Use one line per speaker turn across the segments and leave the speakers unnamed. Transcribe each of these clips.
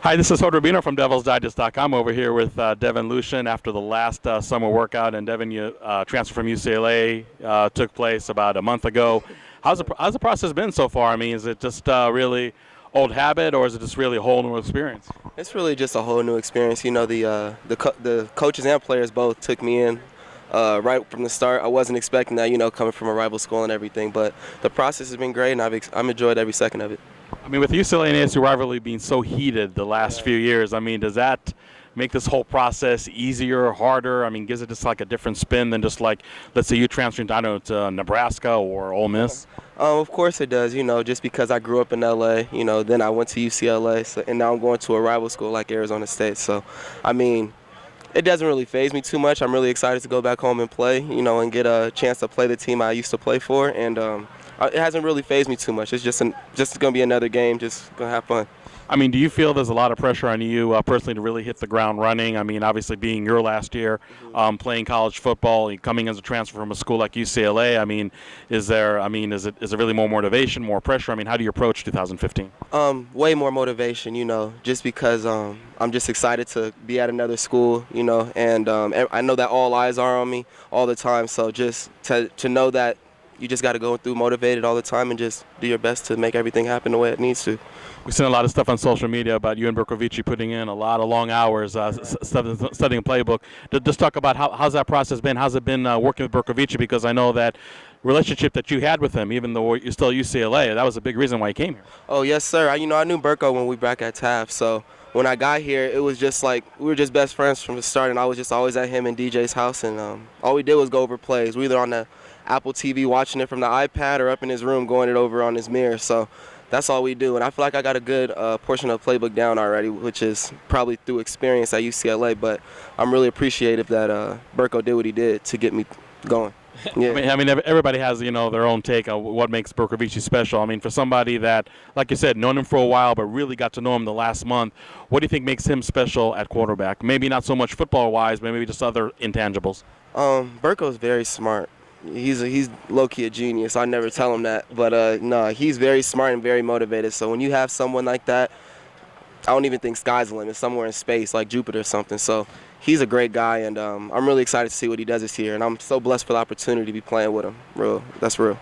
Hi, this is Rubino from DevilsDigest.com over here with Devin, Lucien after the last summer workout. And Devin, you transfer from UCLA took place about a month ago. How's the process been so far? I mean, is it just really old habit, or is it just really a whole new experience?
It's really just a whole new experience. You know, the coaches and players both took me in right from the start. I wasn't expecting that, coming from a rival school and everything. But the process has been great, and I've enjoyed every second of it.
I mean, with UCLA and ASU rivalry being so heated the last few years, I mean, does that make this whole process easier, harder? I mean, gives it just like a different spin than just like, let's say you transferring, I don't know, to Nebraska or Ole Miss?
Of course it does, just because I grew up in LA, then I went to UCLA, and now I'm going to a rival school like Arizona State. So, I mean, it doesn't really faze me too much. I'm really excited to go back home and play, and get a chance to play the team I used to play for. And it hasn't really fazed me too much. It's just going to be another game, just going to have fun.
I mean, do you feel there's a lot of pressure on you personally to really hit the ground running? I mean, obviously being your last year playing college football, coming as a transfer from a school like UCLA, I mean, is it really more motivation, more pressure? I mean, how do you approach 2015?
Way more motivation, just because I'm just excited to be at another school, and I know that all eyes are on me all the time. So just to know that you just got to go through motivated all the time and just do your best to make everything happen the way it needs to.
We've seen a lot of stuff on social media about you and Berkovici putting in a lot of long hours studying playbook. Just talk about how's that process been? How's it been working with Berkovici? Because I know that relationship that you had with him, even though you're still at UCLA, that was a big reason why he came here.
Oh, yes, sir. I knew Berko when we were back at Taft. So when I got here, it was just like we were just best friends from the start, and I was just always at him and DJ's house, and all we did was go over plays. We either on the Apple TV watching it from the iPad or up in his room going it over on his mirror. So that's all we do. And I feel like I got a good portion of the playbook down already, which is probably through experience at UCLA. But I'm really appreciative that Berko did what he did to get me going. Yeah.
I mean, everybody has, their own take on what makes Berkovici special. I mean, for somebody that, like you said, known him for a while but really got to know him the last month, what do you think makes him special at quarterback? Maybe not so much football-wise, but maybe just other intangibles.
Berko's very smart. He's low-key a genius. I never tell him that. But, no, he's very smart and very motivated. So when you have someone like that, I don't even think sky's the limit, somewhere in space like Jupiter or something. So he's a great guy, and I'm really excited to see what he does this year. And I'm so blessed for the opportunity to be playing with him. That's real.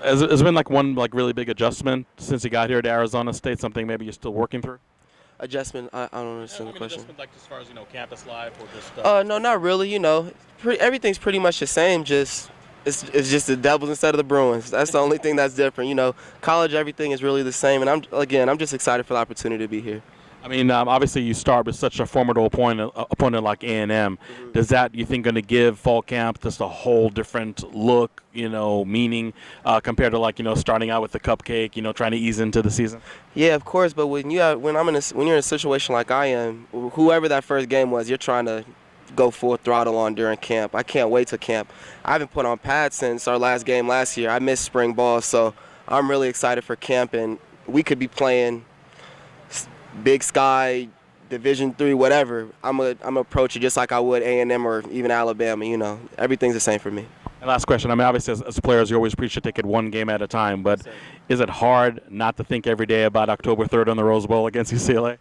Has it been like one really big adjustment since he got here to Arizona State, something maybe you're still working through?
Adjustment? I don't understand the question.
Adjustment, like as far as campus life or just.
No, not really. Everything's pretty much the same. It's just the Devils instead of the Bruins. That's the only thing that's different. College, everything is really the same. And I'm just excited for the opportunity to be here.
I mean, obviously you start with such a formidable opponent like A&M. Mm-hmm. Does that, you think, going to give fall camp just a whole different look, meaning compared to starting out with the cupcake, trying to ease into the season?
Yeah, of course. But when you're in a situation like I am, whoever that first game was, you're trying to go full throttle on during camp. I can't wait to camp. I haven't put on pads since our last game last year. I missed spring ball, so I'm really excited for camp, and we could be playing Big Sky, Division III, whatever. I'm gonna approach it just like I would A&M or even Alabama. Everything's the same for me.
And last question. I mean, obviously, as players, you always preach to take it one game at a time. But is it hard not to think every day about October 3rd on the Rose Bowl against UCLA?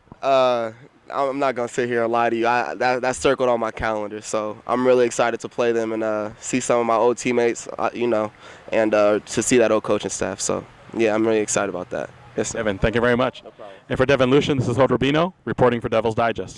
I'm not going to sit here and lie to you. That's circled on my calendar. So I'm really excited to play them and see some of my old teammates, and to see that old coaching staff. So, yeah, I'm really excited about that. Yes,
Devin, thank you very much.
No problem.
And for Devin, Lucien, this is Rubino reporting for Devil's Digest.